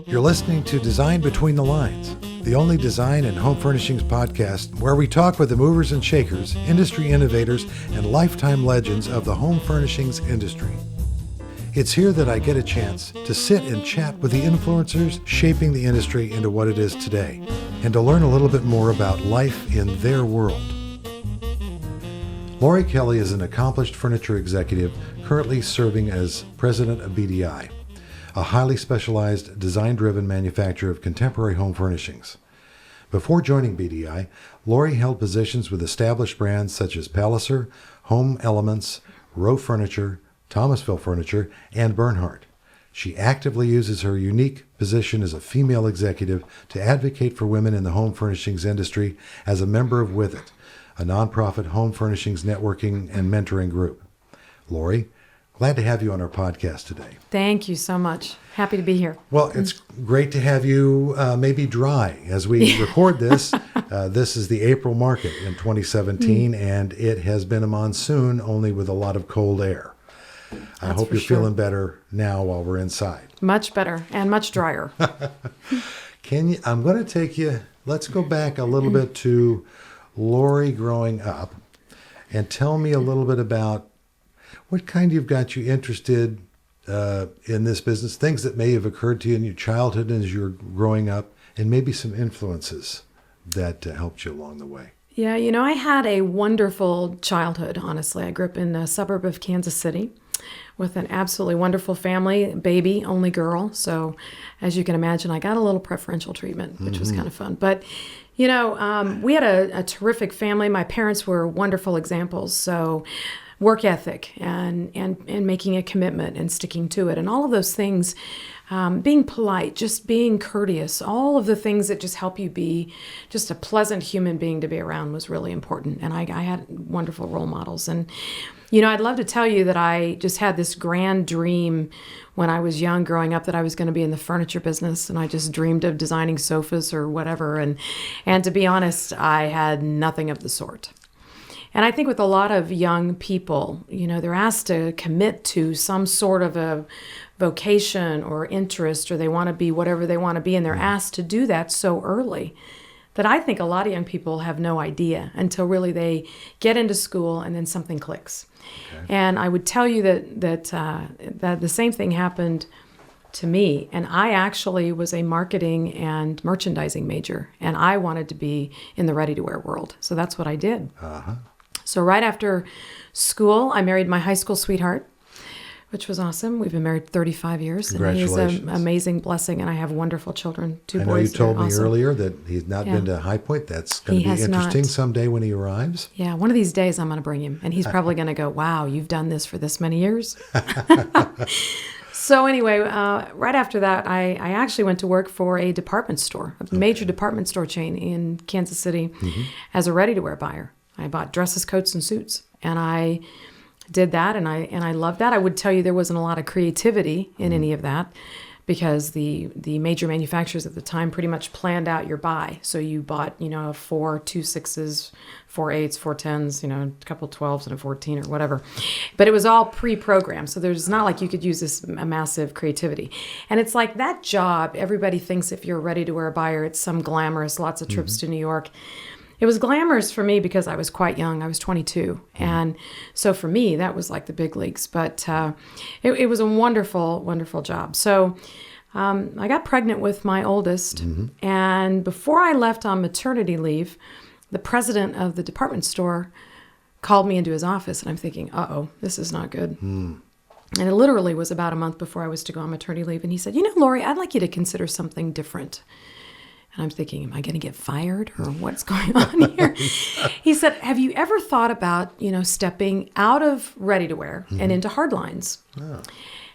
You're listening to Design Between the Lines, the only design and home furnishings podcast where we talk with the movers and shakers, industry innovators, and lifetime legends of the home furnishings industry. It's here that I get a chance to sit and chat with the influencers shaping the industry into what it is today, and to learn a little bit more about life in their world. Lorri Kelley is an accomplished furniture executive currently serving as president of BDI, a highly specialized, design-driven manufacturer of contemporary home furnishings. Before joining BDI, Lorri held positions with established brands such as Palliser, Home Elements, Rowe Furniture, Thomasville Furniture, and Bernhardt. She actively uses her unique position as a female executive to advocate for women in the home furnishings industry as a member of With It, a nonprofit home furnishings networking and mentoring group. Lorri, glad to have you on our podcast today. Thank you so much. Happy to be here. Well, it's great to have you maybe dry as we record this. This is the April market in 2017, and it has been a monsoon only with a lot of cold air. I hope you're feeling better now while we're inside. Much better and much drier. I'm going to take you, let's go back a little bit to Lorri growing up and tell me a little bit about what kind of got you interested in this business, things that may have occurred to you in your childhood as you were growing up, and maybe some influences that helped you along the way. Yeah, I had a wonderful childhood, honestly. I grew up in a suburb of Kansas City with an absolutely wonderful family, baby, only girl. So as you can imagine, I got a little preferential treatment, which was kind of fun. But, we had a terrific family. My parents were wonderful examples. So work ethic and making a commitment and sticking to it and all of those things, being polite, just being courteous, all of the things that just help you be just a pleasant human being to be around was really important. And I had wonderful role models. And, I'd love to tell you that I just had this grand dream when I was young growing up that I was going to be in the furniture business, and I just dreamed of designing sofas or whatever. And to be honest, I had nothing of the sort. And I think with a lot of young people, they're asked to commit to some sort of a vocation or interest, or they want to be whatever they want to be, and they're asked to do that so early that I think a lot of young people have no idea until really they get into school and then something clicks. Okay. And I would tell you that the same thing happened to me. And I actually was a marketing and merchandising major, and I wanted to be in the ready-to-wear world. So that's what I did. Uh-huh. So right after school, I married my high school sweetheart, which was awesome. We've been married 35 years. Congratulations. And he's an amazing blessing, and I have wonderful children, two boys. I know you told me earlier that he's not been to High Point. That's going to be interesting someday when he arrives. Yeah, one of these days I'm going to bring him, and he's probably going to go, wow, you've done this for this many years? So anyway, right after that, I actually went to work for a department store, a major department store chain in Kansas City as a ready-to-wear buyer. I bought dresses, coats, and suits, and I did that, and I loved that. I would tell you there wasn't a lot of creativity in any of that because the major manufacturers at the time pretty much planned out your buy. So you bought, 4 2 6s, 4 8s, 4 10s, a couple 12s and a 14 or whatever. But it was all pre-programmed, so there's not like you could use this massive creativity. And it's like that job, everybody thinks if you're ready to wear a buyer, it's some glamorous, lots of trips to New York. It was glamorous for me because I was quite young. I was 22. And so for me, that was like the big leagues. But it was a wonderful, wonderful job. So I got pregnant with my oldest. And before I left on maternity leave, the president of the department store called me into his office. And I'm thinking, uh-oh, this is not good. And it literally was about a month before I was to go on maternity leave. And he said, Lorri, I'd like you to consider something different. And I'm thinking, am I going to get fired or what's going on here? He said, have you ever thought about, stepping out of ready-to-wear and into hard lines? Oh.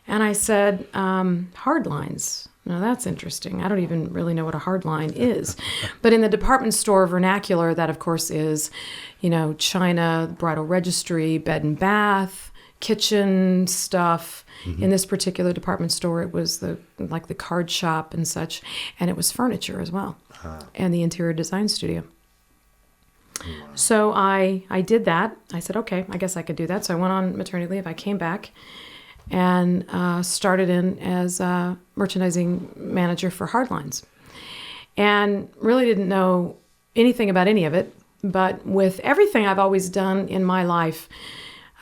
And I said, hard lines? Now that's interesting. I don't even really know what a hard line is. But in the department store vernacular, that of course is, china, bridal registry, bed and bath, kitchen stuff. In this particular department store, it was the card shop and such, and it was furniture as well, and the interior design studio. Wow. So I did that. I said, okay, I guess I could do that. So I went on maternity leave. I came back, and started in as a merchandising manager for hardlines. And really didn't know anything about any of it. But with everything I've always done in my life,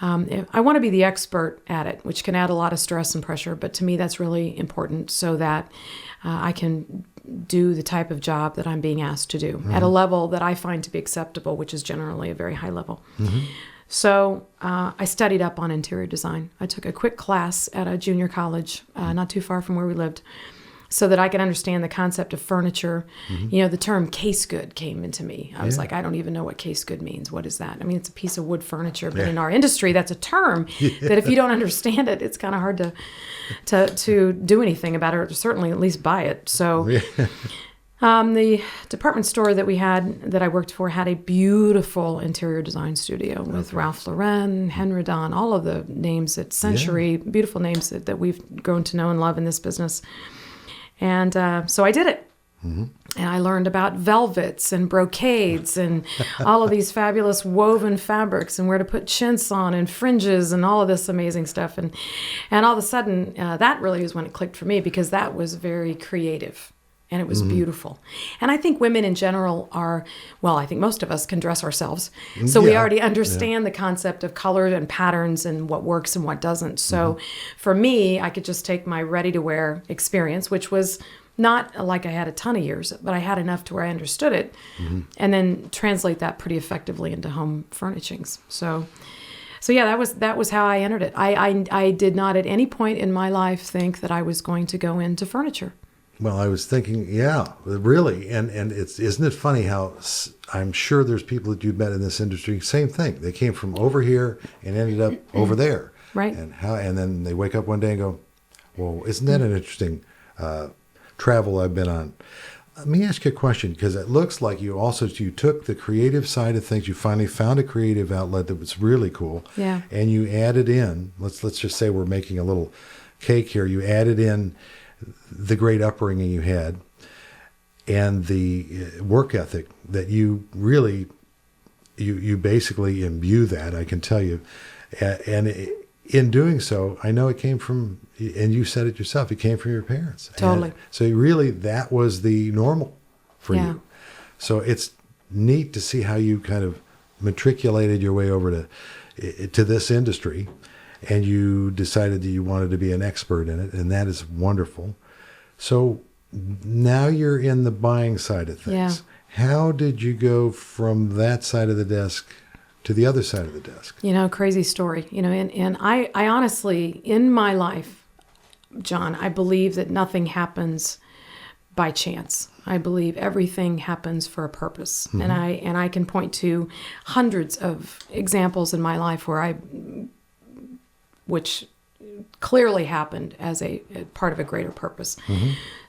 I want to be the expert at it, which can add a lot of stress and pressure. But to me, that's really important so that I can do the type of job that I'm being asked to do at a level that I find to be acceptable, which is generally a very high level. So I studied up on interior design. I took a quick class at a junior college not too far from where we lived, so that I could understand the concept of furniture. You know, the term case good came into me. I was like, I don't even know what case good means. What is that? I mean, it's a piece of wood furniture, but in our industry, that's a term that if you don't understand it, it's kind of hard to do anything about it, or certainly at least buy it. So the department store that I worked for had a beautiful interior design studio with Ralph Lauren, Henredon, all of the names at Century, beautiful names that we've grown to know and love in this business. And so I did it. And I learned about velvets and brocades and all of these fabulous woven fabrics and where to put chintz on and fringes and all of this amazing stuff. And all of a sudden, that really was when it clicked for me, because that was very creative and it was beautiful. And I think women in general I think most of us can dress ourselves. So we already understand the concept of color and patterns and what works and what doesn't. So for me, I could just take my ready-to-wear experience, which was not like I had a ton of years, but I had enough to where I understood it, and then translate that pretty effectively into home furnishings. So yeah, that was how I entered it. I did not at any point in my life think that I was going to go into furniture. Well, I was thinking, really, and isn't it funny how I'm sure there's people that you've met in this industry, same thing. They came from over here and ended up over there, right? And then they wake up one day and go, well, isn't that an interesting travel I've been on? Let me ask you a question, because it looks like you took the creative side of things. You finally found a creative outlet that was really cool, and you added in. Let's just say we're making a little cake here. You added in the great upbringing you had and the work ethic that you really, you basically imbue that, I can tell you. And in doing so, I know it came from, and you said it yourself, it came from your parents. Totally. And so really that was the normal for you. So it's neat to see how you kind of matriculated your way over to this industry, and you decided that you wanted to be an expert in it, and that is wonderful. So now you're in the buying side of things. How did you go from that side of the desk to the other side of the desk? Crazy story. And I honestly, in my life, John, I believe that nothing happens by chance. I believe everything happens for a purpose. And I can point to hundreds of examples in my life which clearly happened as a part of a greater purpose.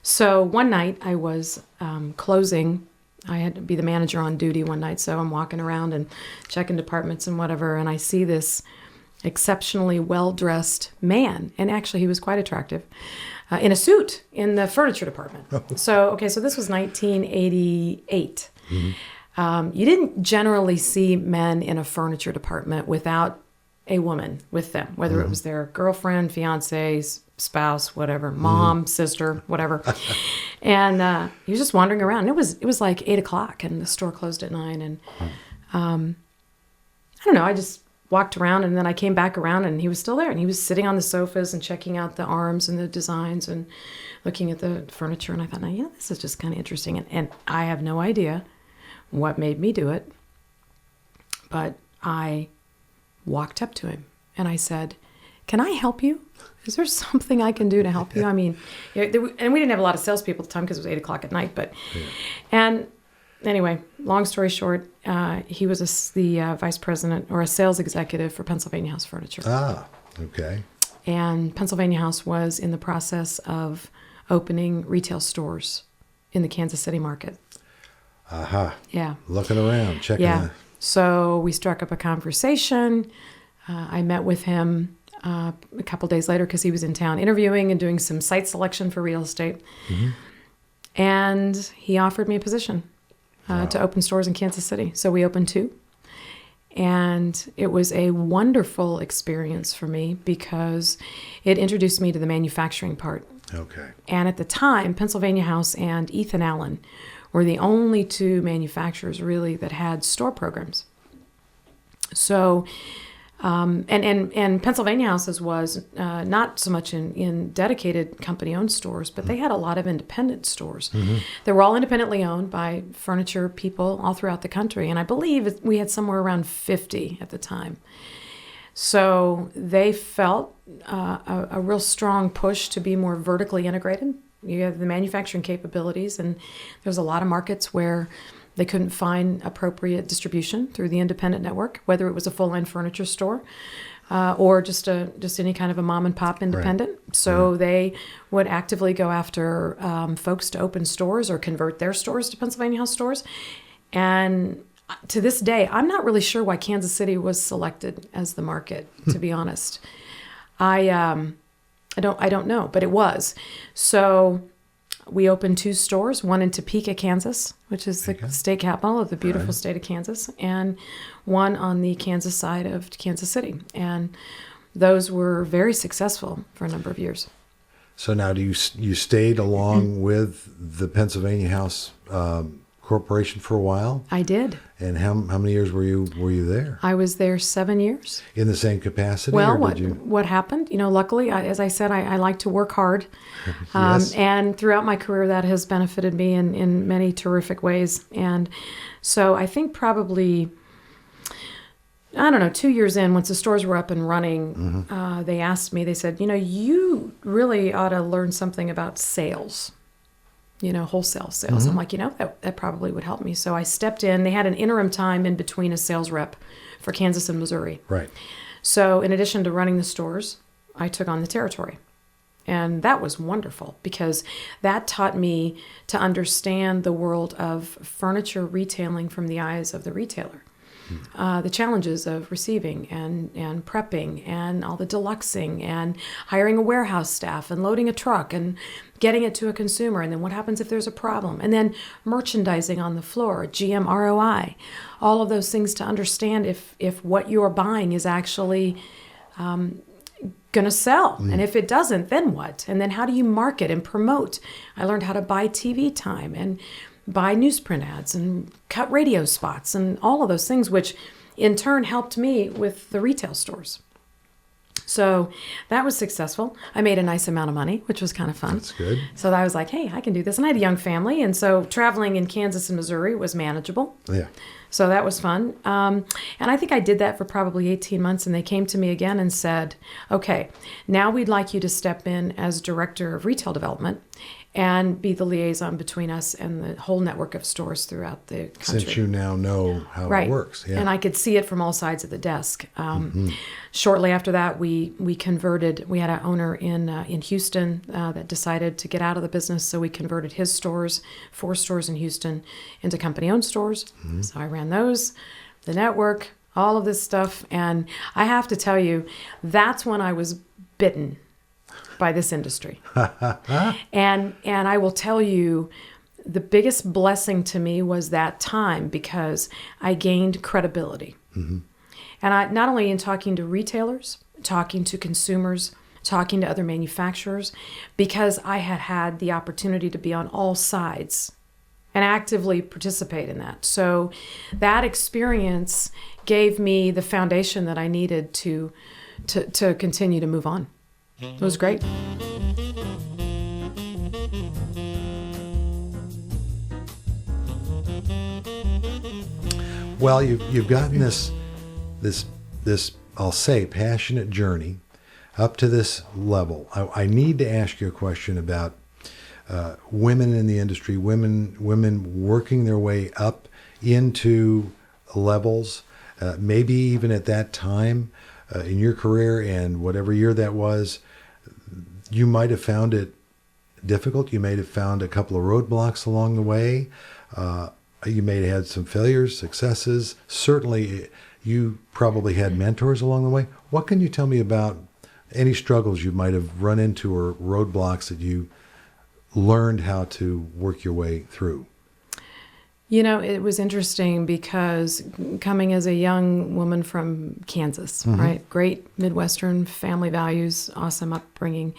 So one night I was closing. I had to be the manager on duty one night, so I'm walking around and checking departments and whatever, and I see this exceptionally well-dressed man, and actually he was quite attractive, in a suit in the furniture department. So this was 1988. You didn't generally see men in a furniture department without a woman with them, whether it was their girlfriend, fiance, spouse, whatever, mom, sister, whatever. And he was just wandering around. And it was like 8:00, and the store closed at 9. And I don't know. I just walked around, and then I came back around, and he was still there. And he was sitting on the sofas and checking out the arms and the designs and looking at the furniture. And I thought, this is just kind of interesting. And I have no idea what made me do it, but I walked up to him and I said, "Can I help you? Is there something I can do to help you?" I mean, and we didn't have a lot of salespeople at the time because it was 8:00 at night. But and anyway, long story short, he was the vice president or a sales executive for Pennsylvania House Furniture. Ah, okay. And Pennsylvania House was in the process of opening retail stores in the Kansas City market. Aha. Yeah. Looking around, checking. Yeah. So we struck up a conversation. I met with him a couple days later because he was in town interviewing and doing some site selection for real estate. And he offered me a position to open stores in Kansas City. So we opened 2. And it was a wonderful experience for me because it introduced me to the manufacturing part. Okay. And at the time, Pennsylvania House and Ethan Allen were the only two manufacturers really that had store programs. So, and Pennsylvania Houses was not so much in dedicated company-owned stores, but they had a lot of independent stores. They were all independently owned by furniture people all throughout the country, and I believe we had somewhere around 50 at the time. So they felt a real strong push to be more vertically integrated. You have the manufacturing capabilities, and there's a lot of markets where they couldn't find appropriate distribution through the independent network, whether it was a full-line furniture store or just any kind of a mom-and-pop independent. Right. So they would actively go after folks to open stores or convert their stores to Pennsylvania House stores. And to this day, I'm not really sure why Kansas City was selected as the market, to be honest. I don't know, but it was. So we opened 2 stores, one in Topeka, Kansas, which is the state capital of the beautiful state of Kansas, and one on the Kansas side of Kansas City. And those were very successful for a number of years. So now you stayed along with the Pennsylvania House Corporation for a while? I did. And how many years were you there? I was there 7 years. In the same capacity? Well, or did you... what happened? Luckily, as I said, I like to work hard. Yes. And throughout my career, that has benefited me in many terrific ways. And so I think probably, 2 years in, once the stores were up and running, they asked me, they said, you really ought to learn something about sales. Wholesale sales. I'm like, that probably would help me. So I stepped in. They had an interim time in between a sales rep for Kansas and Missouri. Right. So in addition to running the stores, I took on the territory. And that was wonderful because that taught me to understand the world of furniture retailing from the eyes of the retailer. The challenges of receiving and prepping and all the deluxing and hiring a warehouse staff and loading a truck and getting it to a consumer, and then what happens if there's a problem, and then merchandising on the floor, GM ROI, all of those things to understand if what you're buying is actually going to sell. And if it doesn't, then what? And then how do you market and promote? I learned how to buy TV time and buy newsprint ads and cut radio spots and all of those things, which in turn helped me with the retail stores. So that was successful. I made a nice amount of money, which was kind of fun. That's good. So I was like, hey, I can do this. And I had a young family. And so traveling in Kansas and Missouri was manageable. Yeah. So that was fun. And I think I did that for probably 18 months. And they came to me again and said, okay, now we'd like you to step in as director of retail development and be the liaison between us and the whole network of stores throughout the country. Since you now know how it works. Yeah. And I could see it from all sides of the desk. Shortly after that, we converted. We had an owner in Houston that decided to get out of the business, so we converted his stores, 4 stores in Houston, into company-owned stores. So I ran those, the network, all of this stuff. And I have to tell you, that's when I was bitten by this industry. And I will tell you, the biggest blessing to me was that time because I gained credibility. And I not only in talking to retailers, talking to consumers, talking to other manufacturers, because I had the opportunity to be on all sides and actively participate in that. So that experience gave me the foundation that I needed to continue to move on. It was great. Well, you've gotten this I'll say passionate journey up to this level. I need to ask you a question about women in the industry, women working their way up into levels, maybe even at that time in your career and whatever year that was. You might have found it difficult. You may have found a couple of roadblocks along the way. You may have had some failures, successes. Certainly, you probably had mentors along the way. What can you tell me about any struggles you might have run into or roadblocks that you learned how to work your way through? It was interesting because coming as a young woman from Kansas, right? Great Midwestern family values, awesome upbringing.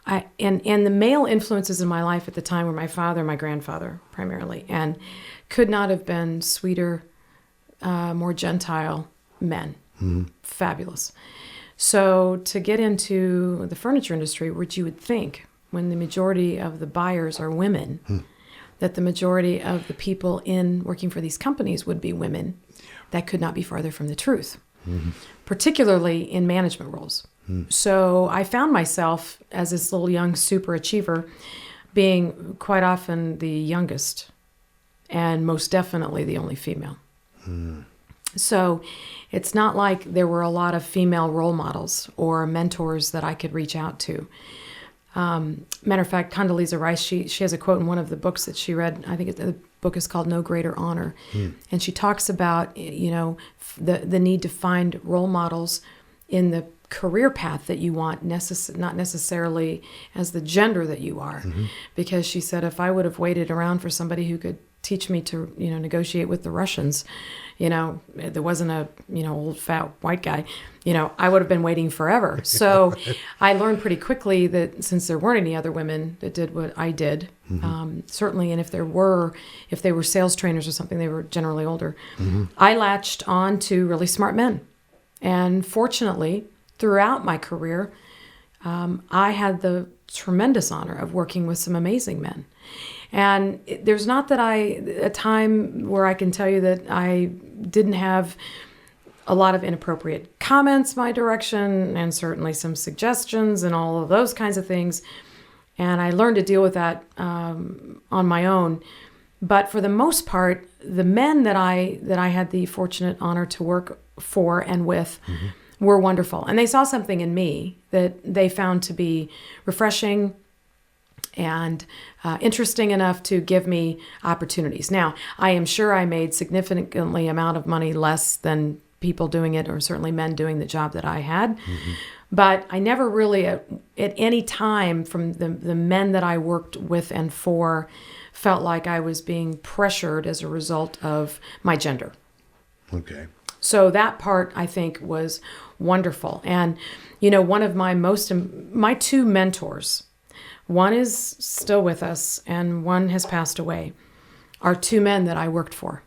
And the male influences in my life at the time were my father, my grandfather, primarily, and could not have been sweeter, more gentile men. Fabulous. So to get into the furniture industry, which you would think, when the majority of the buyers are women, that the majority of the people in working for these companies would be women, that could not be farther from the truth, particularly in management roles. So I found myself as this little young super achiever being quite often the youngest and most definitely the only female. So it's not like there were a lot of female role models or mentors that I could reach out to. Matter of fact, Condoleezza Rice, she has a quote in one of the books that she read. I think the book is called No Greater Honor. And she talks about, the need to find role models in the career path that you want, not necessarily as the gender that you are. Because she said, if I would have waited around for somebody who could teach me to, negotiate with the Russians, there wasn't a, old fat white guy, I would have been waiting forever. So I learned pretty quickly that since there weren't any other women that did what I did, certainly, and if they were sales trainers or something, they were generally older, I latched on to really smart men. And fortunately, throughout my career, I had the tremendous honor of working with some amazing men. And there's not a time where I can tell you that I didn't have a lot of inappropriate comments my direction, and certainly some suggestions and all of those kinds of things. And I learned to deal with that on my own. But for the most part, the men that I had the fortunate honor to work for and with were wonderful. And they saw something in me that they found to be refreshing and interesting enough to give me opportunities. Now, I am sure I made significantly amount of money less than people doing it, or certainly men doing the job that I had. But I never really, at any time from the men that I worked with and for, felt like I was being pressured as a result of my gender. Okay. So that part, I think, was wonderful. And, one of my two mentors, one is still with us and one has passed away, are two men that I worked for.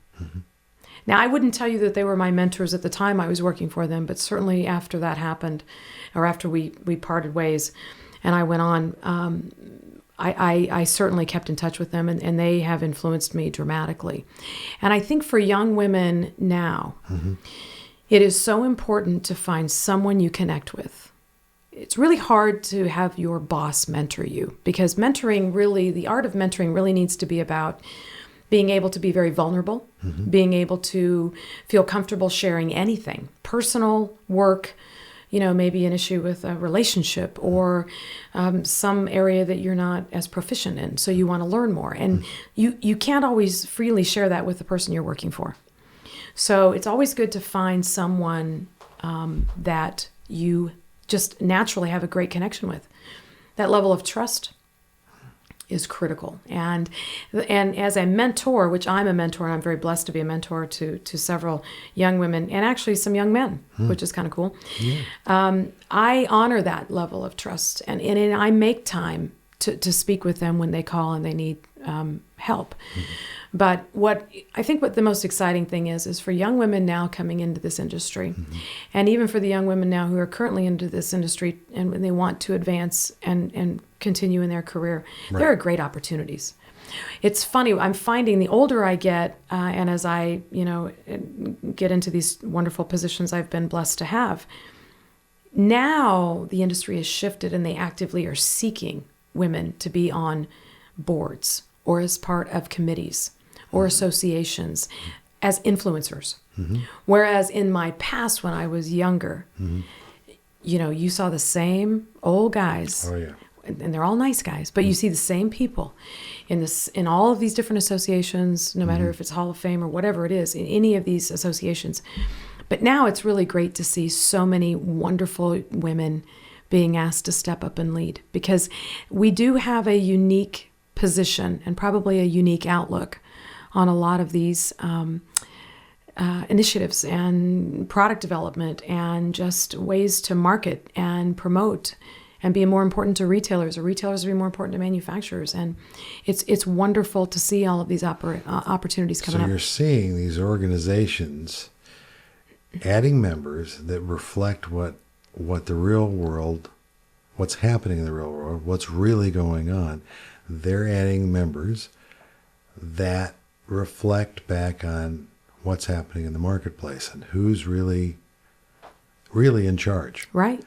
Now, I wouldn't tell you that they were my mentors at the time I was working for them, but certainly after that happened, or after we parted ways and I went on, I certainly kept in touch with them, and they have influenced me dramatically. And I think for young women now, it is so important to find someone you connect with. It's really hard to have your boss mentor you, because mentoring really, the art of mentoring really needs to be about being able to be very vulnerable, being able to feel comfortable sharing anything, personal, work, maybe an issue with a relationship or some area that you're not as proficient in, so you want to learn more. And you can't always freely share that with the person you're working for. So it's always good to find someone that you just naturally have a great connection with. That level of trust is critical. And as a mentor, which I'm a mentor, and I'm very blessed to be a mentor to several young women and actually some young men, which is kind of cool. I honor that level of trust, and I make time to speak with them when they call and they need help. But what the most exciting thing is for young women now coming into this industry, and even for the young women now who are currently into this industry and they want to advance and continue in their career, there are great opportunities. It's funny, I'm finding the older I get, and as I get into these wonderful positions I've been blessed to have, now the industry has shifted and they actively are seeking women to be on boards or as part of committees or associations as influencers. Whereas in my past, when I was younger, you saw the same old guys. Oh, yeah. And they're all nice guys, but you see the same people in all of these different associations, no matter if it's Hall of Fame or whatever it is, in any of these associations. But now it's really great to see so many wonderful women being asked to step up and lead, because we do have a unique position and probably a unique outlook on a lot of these initiatives and product development and just ways to market and promote and be more important to retailers, or retailers to be more important to manufacturers. And it's wonderful to see all of these opportunities coming up. So you're seeing these organizations adding members that reflect what the real world, what's happening in the real world, what's really going on. They're adding members that reflect back on what's happening in the marketplace and who's really in charge. Right.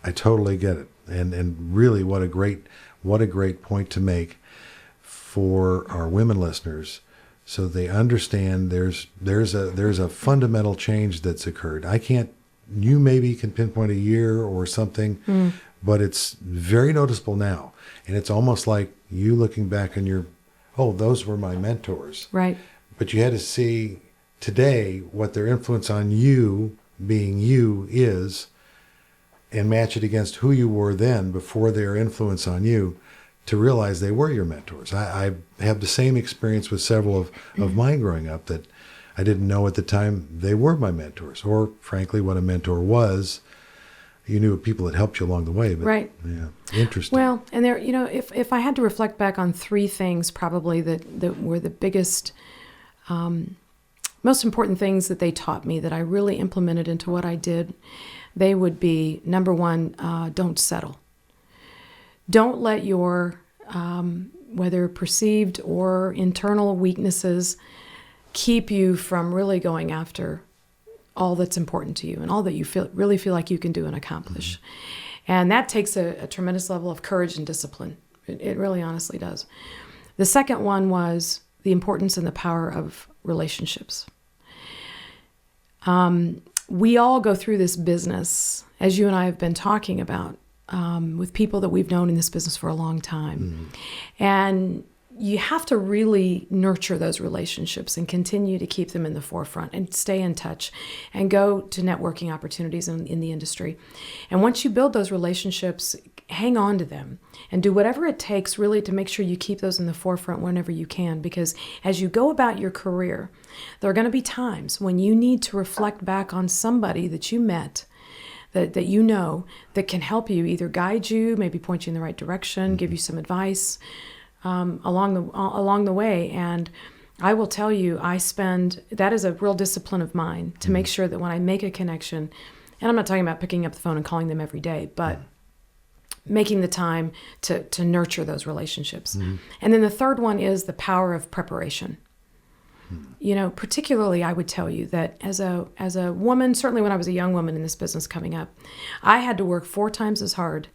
I totally get it. And really what a great point to make for our women listeners, so they understand there's a fundamental change that's occurred. You maybe can pinpoint a year or something, but it's very noticeable now. And it's almost like you looking back on those were my mentors. Right. But you had to see today what their influence on you, being you, is, and match it against who you were then before their influence on you, to realize they were your mentors. I have the same experience with several of mine growing up, that I didn't know at the time they were my mentors, or frankly what a mentor was. You knew people that helped you along the way, but right. Yeah, interesting. Well, and there, if I had to reflect back on three things probably that were the biggest, most important things that they taught me that I really implemented into what I did, they would be, number one, don't settle. Don't let your, whether perceived or internal weaknesses, keep you from really going after all that's important to you and all that you really feel like you can do and accomplish. Mm-hmm. And that takes a tremendous level of courage and discipline. It really honestly does. The second one was the importance and the power of relationships. We all go through this business, as you and I have been talking about, with people that we've known in this business for a long time. Mm-hmm. And you have to really nurture those relationships and continue to keep them in the forefront and stay in touch and go to networking opportunities in the industry. And once you build those relationships, hang on to them and do whatever it takes really to make sure you keep those in the forefront whenever you can. Because as you go about your career, there are going to be times when you need to reflect back on somebody that you met, that you know, that can help you, either guide you, maybe point you in the right direction, give you some advice along the way. And I will tell you, that is a real discipline of mine, to make sure that when I make a connection, and I'm not talking about picking up the phone and calling them every day, but making the time to nurture those relationships. Mm-hmm. And then the third one is the power of preparation. Particularly I would tell you that as a woman, certainly when I was a young woman in this business coming up, I had to work 4 times as hard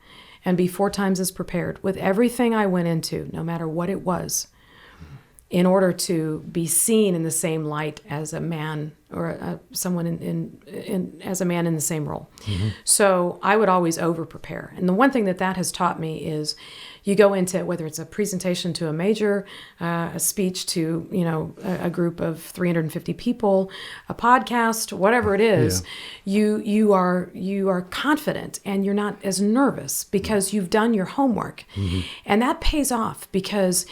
and be 4 times as prepared with everything I went into, no matter what it was, in order to be seen in the same light as a man or someone as a man in the same role. Mm-hmm. So I would always over-prepare. And the one thing that has taught me is you go into, whether it's a presentation to a major, a speech to, a group of 350 people, a podcast, whatever it is, you are confident and you're not as nervous because you've done your homework. Mm-hmm. And that pays off because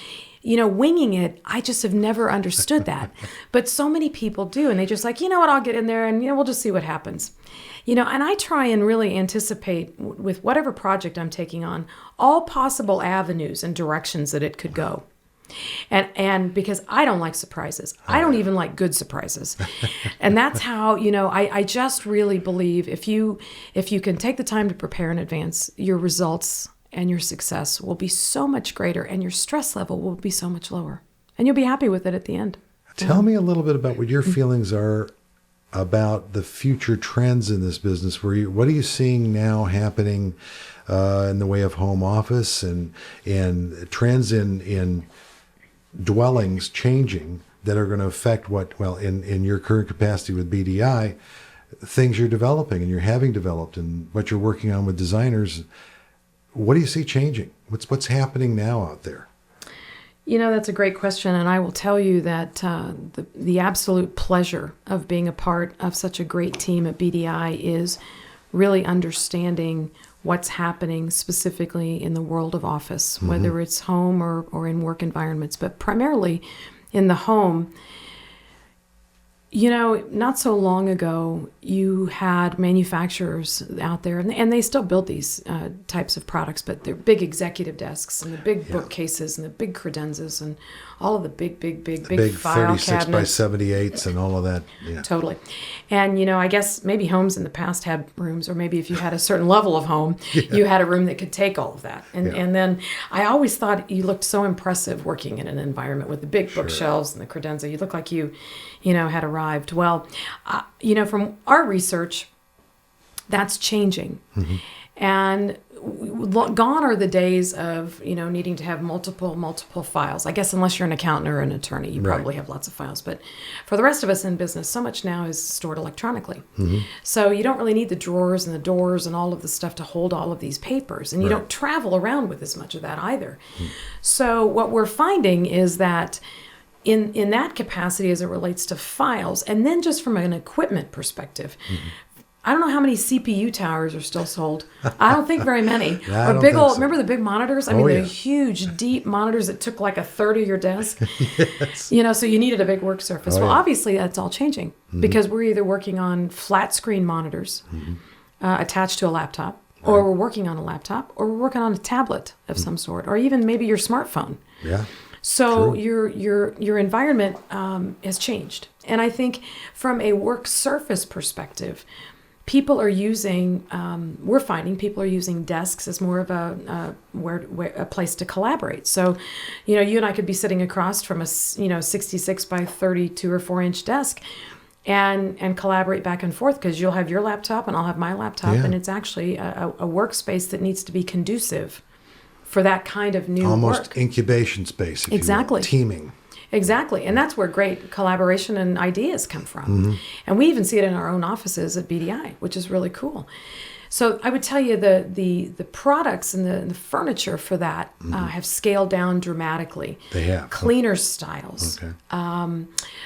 winging it, I just have never understood that. But so many people do, and they just like, I'll get in there and, we'll just see what happens. And I try and really anticipate with whatever project I'm taking on, all possible avenues and directions that it could go. And because I don't like surprises. I don't even like good surprises. And that's how, I just really believe if you can take the time to prepare in advance, your results and your success will be so much greater and your stress level will be so much lower. And you'll be happy with it at the end. Tell me a little bit about what your feelings are about the future trends in this business. What are you seeing now happening in the way of home office and trends in dwellings changing that are going to affect in your current capacity with BDI, things you're developing and you're having developed and what you're working on with designers. What do you see changing? What's happening now out there? That's a great question, and I will tell you that the absolute pleasure of being a part of such a great team at BDI is really understanding what's happening specifically in the world of office, whether it's home or in work environments, but primarily in the home. You know, not so long ago, you had manufacturers out there, and they still build these types of products, but they're big executive desks and the big bookcases and the big credenzas and all of the big file 36 cabinets. by 78s and all of that. Yeah. Totally. And, you know, I guess maybe homes in the past had rooms, or maybe if you had a certain level of home, you had a room that could take all of that. And then I always thought you looked so impressive working in an environment with the big bookshelves and the credenza. You looked like you know, had arrived. Well, you know, from our research, that's changing. And gone are the days of, you know, needing to have multiple files. I guess unless you're an accountant or an attorney, you probably have lots of files. But for the rest of us in business, so much now is stored electronically. So you don't really need the drawers and the doors and all of the stuff to hold all of these papers. And you don't travel around with as much of that either. So what we're finding is that in that capacity as it relates to files, and then just from an equipment perspective, I don't know how many CPU towers are still sold. I don't think very many. Or big old, remember the big monitors? I mean, the huge, deep monitors that took like a third of your desk. You know, so you needed a big work surface. Obviously that's all changing because we're either working on flat screen monitors attached to a laptop, or we're working on a laptop, or we're working on a tablet of some sort, or even maybe your smartphone. So your environment has changed. And I think from a work surface perspective, people are using, we're finding people are using desks as more of a place to collaborate. So, you know, you and I could be sitting across from a, 66 by 32 or 4-inch desk and collaborate back and forth, because you'll have your laptop and I'll have my laptop. And it's actually a workspace that needs to be conducive for that kind of new almost work. Incubation space, if exactly. you will. Teaming. Exactly. And that's where great collaboration and ideas come from. And we even see it in our own offices at BDI, which is really cool. So I would tell you the products and the furniture for that have scaled down dramatically. They have. Cleaner styles.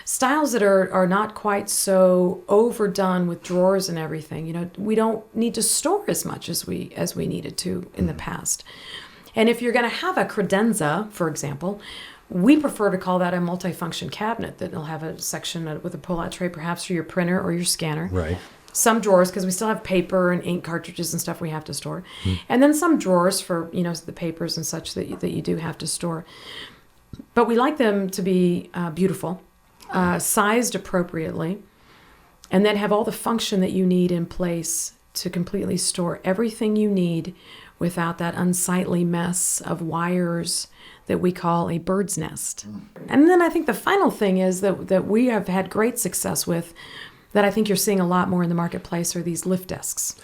Styles that are not quite so overdone with drawers and everything. You know, we don't need to store as much as we needed to in the past. And if you're going to have a credenza, for example, we prefer to call that a multifunction cabinet that will have a section with a pull-out tray, perhaps for your printer or your scanner. Some drawers, because we still have paper and ink cartridges and stuff we have to store. And then some drawers for, you know, the papers and such that you do have to store. But we like them to be beautiful, sized appropriately, and then have all the function that you need in place to completely store everything you need without that unsightly mess of wires that we call a bird's nest. And then I think the final thing is that we have had great success with, that I think you're seeing a lot more in the marketplace, are these lift desks.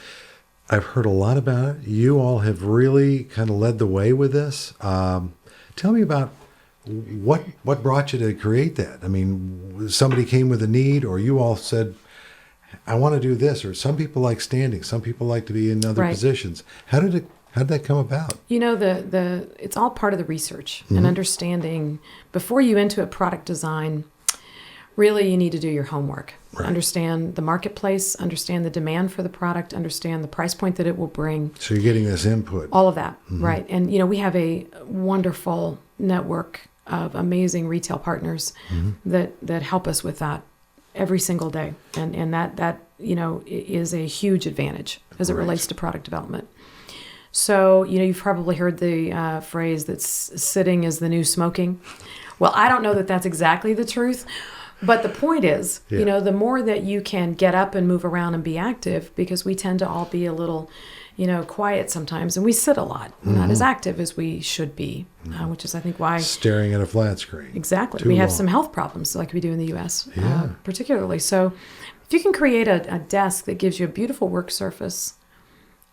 I've heard a lot about it. You all have really kind of led the way with this. Tell me about what brought you to create that. I mean, somebody came with a need, or you all said, I want to do this, or some people like standing, some people like to be in other positions. How did that come about? You know, it's all part of the research and understanding. Before you enter a product design, really you need to do your homework. Understand the marketplace, understand the demand for the product, understand the price point that it will bring. So you're getting this input. All of that, right. And, you know, we have a wonderful network of amazing retail partners that help us with that every single day. And that you know, is a huge advantage as it relates to product development. So, you know, you've probably heard the phrase that sitting is the new smoking. Well, I don't know that that's exactly the truth, but the point is, you know, the more that you can get up and move around and be active, because we tend to all be a little, you know, quiet sometimes, and we sit a lot, not as active as we should be, which is, I think, why... Staring at a flat screen. Exactly. We have some health problems like we do in the U.S., particularly. So if you can create a desk that gives you a beautiful work surface,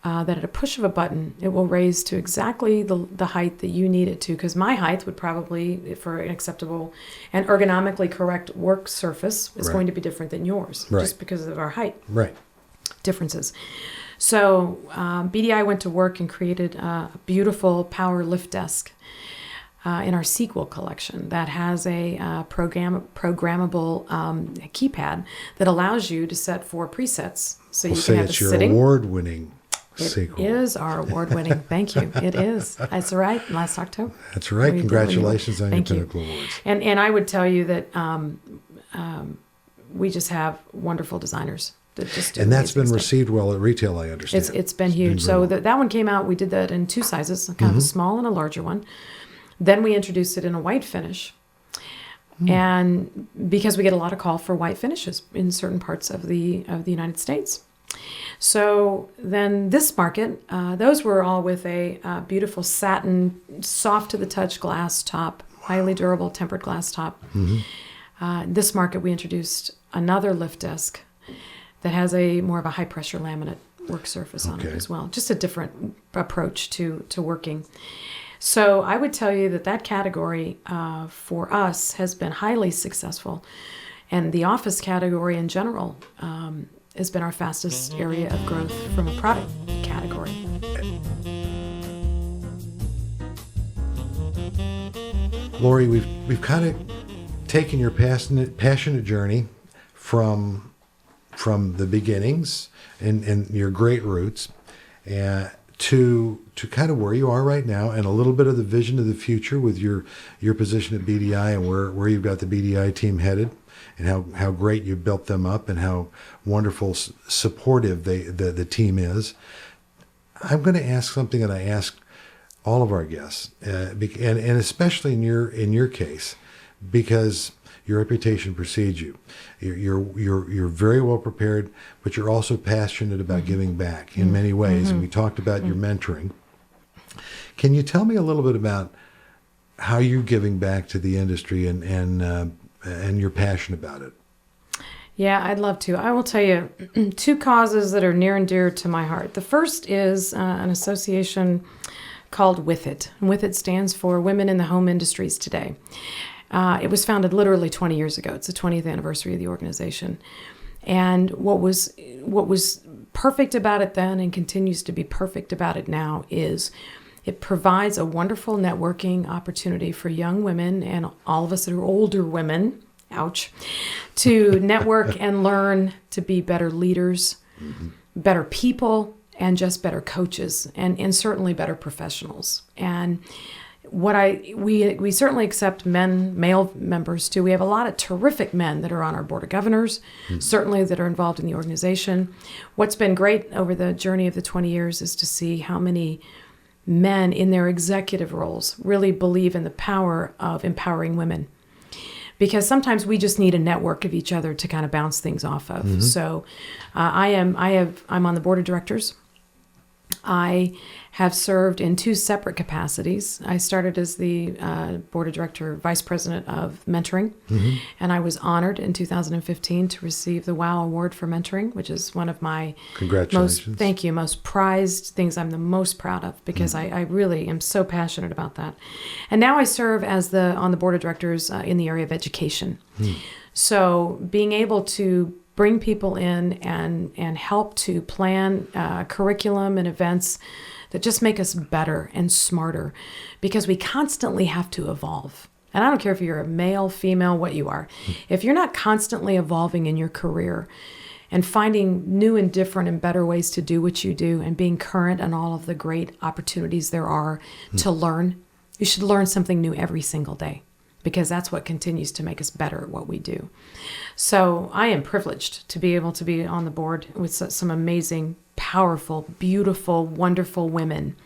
that at a push of a button, it will raise to exactly the height that you need it to, because my height would probably, for an acceptable and ergonomically correct work surface, is going to be different than yours, just because of our height differences. So BDI went to work and created a beautiful power lift desk in our sequel collection that has a programmable keypad that allows you to set 4 presets. So you can have it's a your sitting. award-winning sequel. It is our award-winning. Thank you. It is. That's right. Last October. That's right. Congratulations on your Thank you. Pinnacle Awards. And I would tell you that we just have wonderful designers that just do And that's amazing been stuff. received well at retail, I understand. It's been huge. very So well. that one came out. We did that in 2 sizes, kind of a small and a larger one. Then we introduced it in a white finish. And because we get a lot of call for white finishes in certain parts of the United States. So then this market, those were all with a beautiful satin, soft to the touch glass top, highly durable tempered glass top. This market, we introduced another lift desk that has a more of a high pressure laminate work surface on it Okay. as well. Just a different approach to working. So I would tell you that category for us has been highly successful. And the office category in general has been our fastest area of growth from a product category. Lorri, we've kind of taken your passionate journey from the beginnings and your great roots to kind of where you are right now, and a little bit of the vision of the future with your position at BDI and where you've got the BDI team headed, and how great you built them up and how wonderful supportive the team is. I'm going to ask something that I ask all of our guests, and especially in your case, because your reputation precedes you. You're very well prepared, but you're also passionate about giving back in many ways. And we talked about your mentoring. Can you tell me a little bit about how you're giving back to the industry and your passion about it? Yeah, I'd love to. I will tell you 2 causes that are near and dear to my heart. The first is an association called With It. And With It stands for Women in the Home Industries Today. It was founded literally 20 years ago. It's the 20th anniversary of the organization. And what was perfect about it then and continues to be perfect about it now is it provides a wonderful networking opportunity for young women and all of us that are older women, ouch, to network and learn to be better leaders, better people, and just better coaches, and certainly better professionals. And we certainly accept male members too. We have a lot of terrific men that are on our board of governors, certainly that are involved in the organization. What's been great over the journey of the 20 years is to see how many men in their executive roles really believe in the power of empowering women. Because sometimes we just need a network of each other to kind of bounce things off of. So I'm on the board of directors. I have served in 2 separate capacities. I started as the board of director, vice president of mentoring, and I was honored in 2015 to receive the WOW Award for mentoring, which is one of my most prized things I'm the most proud of, because I really am so passionate about that. And now I serve as on the board of directors in the area of education. So being able to bring people in and help to plan curriculum and events that just make us better and smarter, because we constantly have to evolve. And I don't care if you're a male, female, what you are. If you're not constantly evolving in your career and finding new and different and better ways to do what you do and being current on all of the great opportunities there are to learn, you should learn something new every single day, because that's what continues to make us better at what we do. So I am privileged to be able to be on the board with some amazing, powerful, beautiful, wonderful women.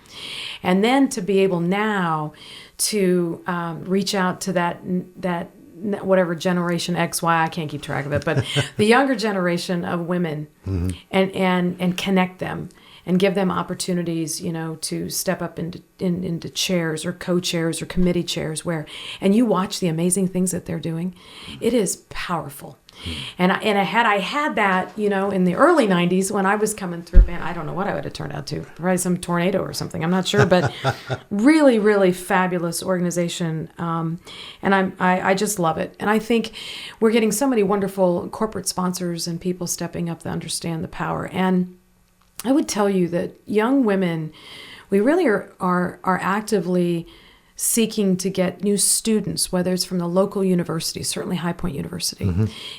And then to be able now to reach out to that whatever generation X, Y, I can't keep track of it, but the younger generation of women and connect them and give them opportunities, to step up into chairs or co-chairs or committee chairs and you watch the amazing things that they're doing. It is powerful. And I had that, in the early 90s when I was coming through, man, I don't know what I would have turned out to, probably some tornado or something. I'm not sure, but really, really fabulous organization. And I just love it. And I think we're getting so many wonderful corporate sponsors and people stepping up that understand the power. And I would tell you that young women, we really are actively seeking to get new students, whether it's from the local university, certainly High Point University,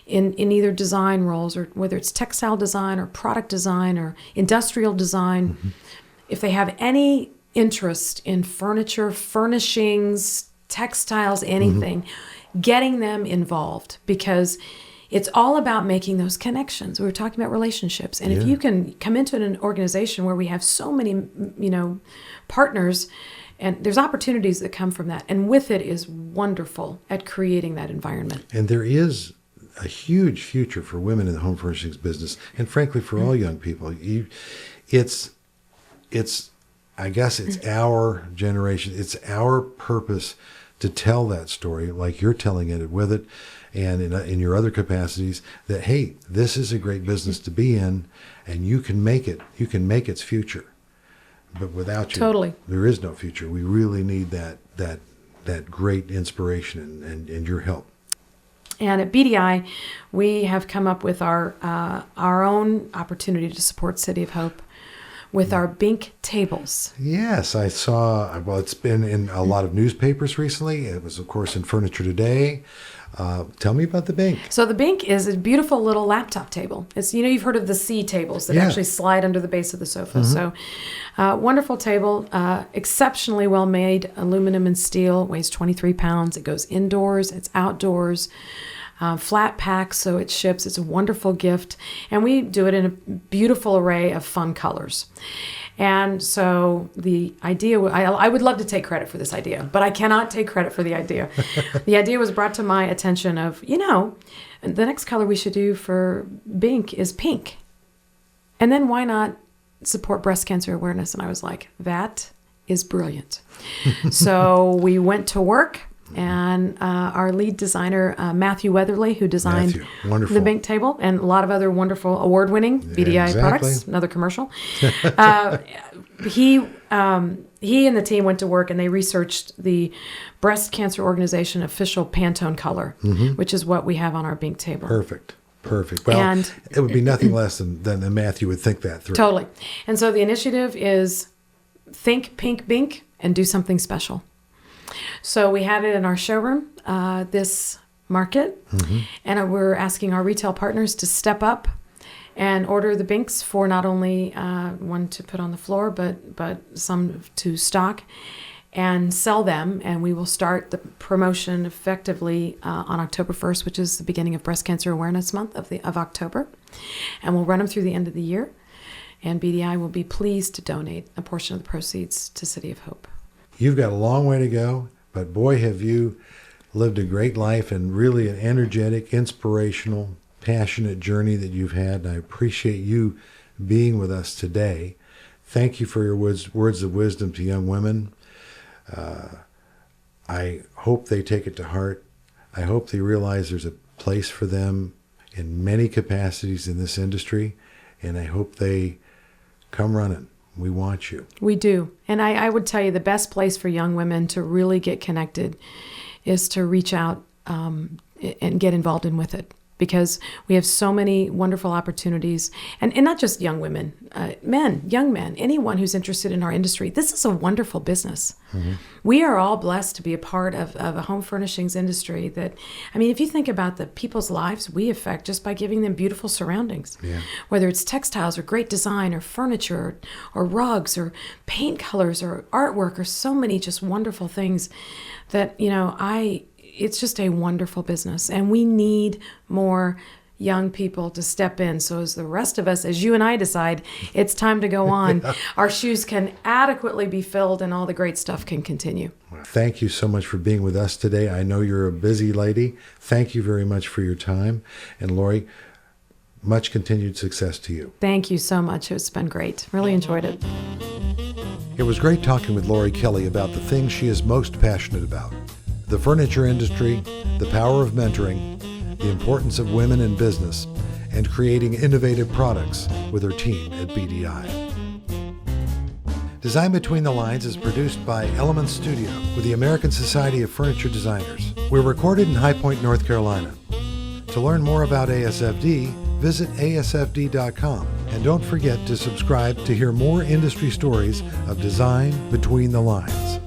in either design roles, or whether it's textile design or product design or industrial design. If they have any interest in furniture, furnishings, textiles, anything, getting them involved, because it's all about making those connections. We were talking about relationships. And if you can come into an organization where we have so many, partners, and there's opportunities that come from that. And with it is wonderful at creating that environment. And there is a huge future for women in the home furnishings business, and frankly, for all young people. I guess it's our generation. It's our purpose to tell that story like you're telling it with it, and in your other capacities, that, hey, this is a great business to be in, and you can make it. You can make its future. But without you, there is no future. We really need that great inspiration and your help. And at BDI, we have come up with our own opportunity to support City of Hope with our Bink tables. Yes, I saw. Well, it's been in a lot of newspapers recently. It was, of course, in Furniture Today. Tell me about the Bink. So the Bink is a beautiful little laptop table. It's, you've heard of the C tables that actually slide under the base of the sofa. So wonderful table, exceptionally well made, aluminum and steel, weighs 23 pounds. It goes indoors, it's outdoors. Flat pack, so it ships. It's a wonderful gift. And we do it in a beautiful array of fun colors. And so the idea, I would love to take credit for this idea, but I cannot take credit for the idea. The idea was brought to my attention of, the next color we should do for Bink is pink. And then why not support breast cancer awareness? And I was like, that is brilliant. So we went to work. And our lead designer, Matthew Weatherly, who designed the Bink table and a lot of other wonderful award-winning BDI products, another commercial. He and the team went to work and they researched the Breast Cancer Organization official Pantone color, which is what we have on our Bink table. Perfect. Well, and it would be nothing less than Matthew would think that through. Totally. And so the initiative is think pink Bink and do something special. So we had it in our showroom this market, and we're asking our retail partners to step up and order the Binks for not only one to put on the floor, but some to stock and sell them. And we will start the promotion effectively on October 1st, which is the beginning of Breast Cancer Awareness Month of October. And we'll run them through the end of the year. And BDI will be pleased to donate a portion of the proceeds to City of Hope. You've got a long way to go, but boy, have you lived a great life and really an energetic, inspirational, passionate journey that you've had. And I appreciate you being with us today. Thank you for your words of wisdom to young women. I hope they take it to heart. I hope they realize there's a place for them in many capacities in this industry, and I hope they come running. We want you. We do. And I would tell you the best place for young women to really get connected is to reach out and get involved in with it. Because we have so many wonderful opportunities, and not just young women, young men, anyone who's interested in our industry. This is a wonderful business. We are all blessed to be a part of a home furnishings industry that, if you think about the people's lives we affect just by giving them beautiful surroundings, whether it's textiles or great design or furniture or rugs or paint colors or artwork or so many just wonderful things that, it's just a wonderful business, and we need more young people to step in. So as the rest of us, as you and I decide it's time to go on, our shoes can adequately be filled and all the great stuff can continue. Thank you so much for being with us today. I know you're a busy lady. Thank you very much for your time. And Lorri, much continued success to you. Thank you so much. It's been great. Really enjoyed it. It was great talking with Lorri Kelley about the things she is most passionate about. The furniture industry, the power of mentoring, the importance of women in business, and creating innovative products with her team at BDI. Design Between the Lines is produced by Element Studio with the American Society of Furniture Designers. We're recorded in High Point, North Carolina. To learn more about ASFD, visit asfd.com. And don't forget to subscribe to hear more industry stories of Design Between the Lines.